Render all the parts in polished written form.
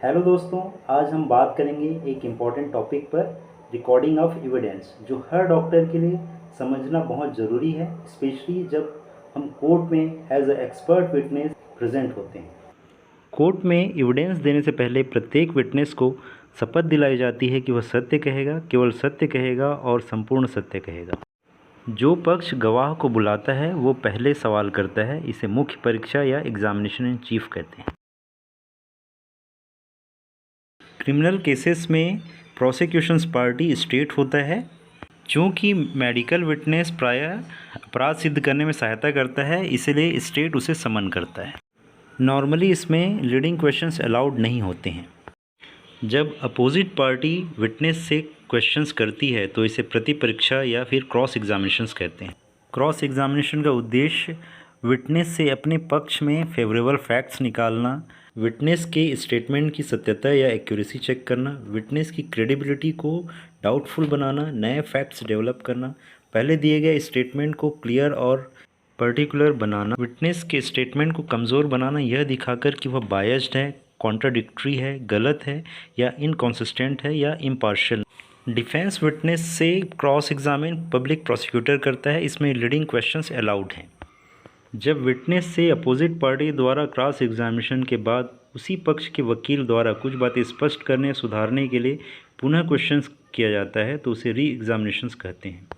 Hello दोस्तों, आज हम बात करेंगे एक इम्पॉर्टेंट टॉपिक पर, रिकॉर्डिंग ऑफ एविडेंस, जो हर डॉक्टर के लिए समझना बहुत ज़रूरी है, स्पेशली जब हम कोर्ट में as a expert witness present होते हैं। कोर्ट में एविडेंस देने से पहले प्रत्येक विटनेस को शपथ दिलाई जाती है कि वह सत्य कहेगा, केवल सत्य कहेगा और संपूर्ण सत्य कहेगा। जो पक्ष गवाह को बुलाता है वो पहले सवाल करता है। इसे मुख्य परीक्षा या एग्जामिनेशन इन चीफ कहते हैं। क्रिमिनल केसेस में प्रोसिक्यूशंस पार्टी स्टेट होता है। चूँकि मेडिकल विटनेस प्रायः अपराध सिद्ध करने में सहायता करता है, इसलिए स्टेट उसे समन करता है। नॉर्मली इसमें लीडिंग क्वेश्चंस अलाउड नहीं होते हैं। जब अपोजिट पार्टी विटनेस से क्वेश्चंस करती है तो इसे प्रति परीक्षा या फिर क्रॉस एग्जामिनेशंस कहते हैं। क्रॉस एग्जामिनेशन का उद्देश्य विटनेस से अपने पक्ष में फेवरेबल फैक्ट्स निकालना, विटनेस के स्टेटमेंट की सत्यता या एक्यूरेसी चेक करना, विटनेस की क्रेडिबिलिटी को डाउटफुल बनाना, नए फैक्ट्स डेवलप करना, पहले दिए गए स्टेटमेंट को क्लियर और पर्टिकुलर बनाना, विटनेस के स्टेटमेंट को कमज़ोर बनाना यह दिखाकर कि वह बायस्ड है, कॉन्ट्राडिक्टरी है, गलत है या इनकॉन्सिस्टेंट है या इम्पार्शियल। डिफेंस विटनेस से क्रॉस एग्जामिन पब्लिक प्रोसिक्यूटर करता है। इसमें लीडिंग क्वेश्चंस अलाउड हैं। जब विटनेस से अपोजिट पार्टी द्वारा क्रॉस एग्जामिनेशन के बाद उसी पक्ष के वकील द्वारा कुछ बातें स्पष्ट करने सुधारने के लिए पुनः क्वेश्चंस किया जाता है तो उसे री एग्जामिनेशंस कहते हैं।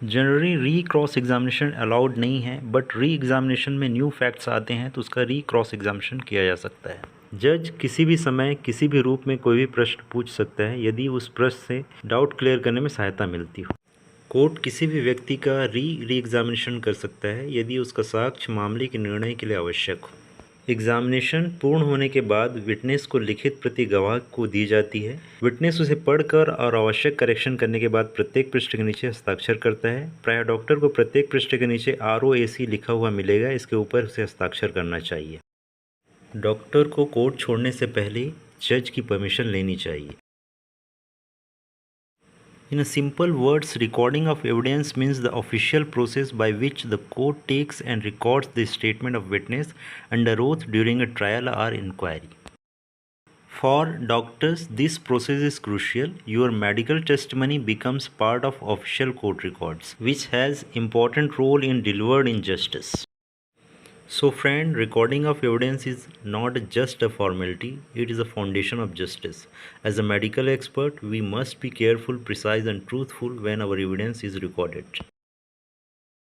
जनरली री क्रॉस एग्जामिनेशन अलाउड नहीं है, बट री एग्जामिनेशन में न्यू फैक्ट्स आते हैं तो उसका री क्रॉस एग्जामिनेशन किया जा सकता है। जज किसी भी समय किसी भी रूप में कोई भी प्रश्न पूछ सकता है यदि उस प्रश्न से डाउट क्लियर करने में सहायता मिलती हो। कोर्ट किसी भी व्यक्ति का री एग्जामिनेशन कर सकता है यदि उसका साक्ष्य मामले के निर्णय के लिए आवश्यक हो। एग्जामिनेशन पूर्ण होने के बाद विटनेस को लिखित प्रति गवाह को दी जाती है। विटनेस उसे पढ़कर और आवश्यक करेक्शन करने के बाद प्रत्येक पृष्ठ के नीचे हस्ताक्षर करता है। प्रायः डॉक्टर को प्रत्येक पृष्ठ के नीचे ROAC लिखा हुआ मिलेगा, इसके ऊपर उसे हस्ताक्षर करना चाहिए। डॉक्टर को कोर्ट छोड़ने से पहले जज की परमिशन लेनी चाहिए। In a simple words, recording of evidence means the official process by which the court takes and records the statement of witness under oath during a trial or inquiry. For doctors, this process is crucial. Your medical testimony becomes part of official court records, which has important role in delivered in justice. So friend, recording of evidence is not just a formality, it is a foundation of justice. As a medical expert, we must be careful, precise and truthful when our evidence is recorded.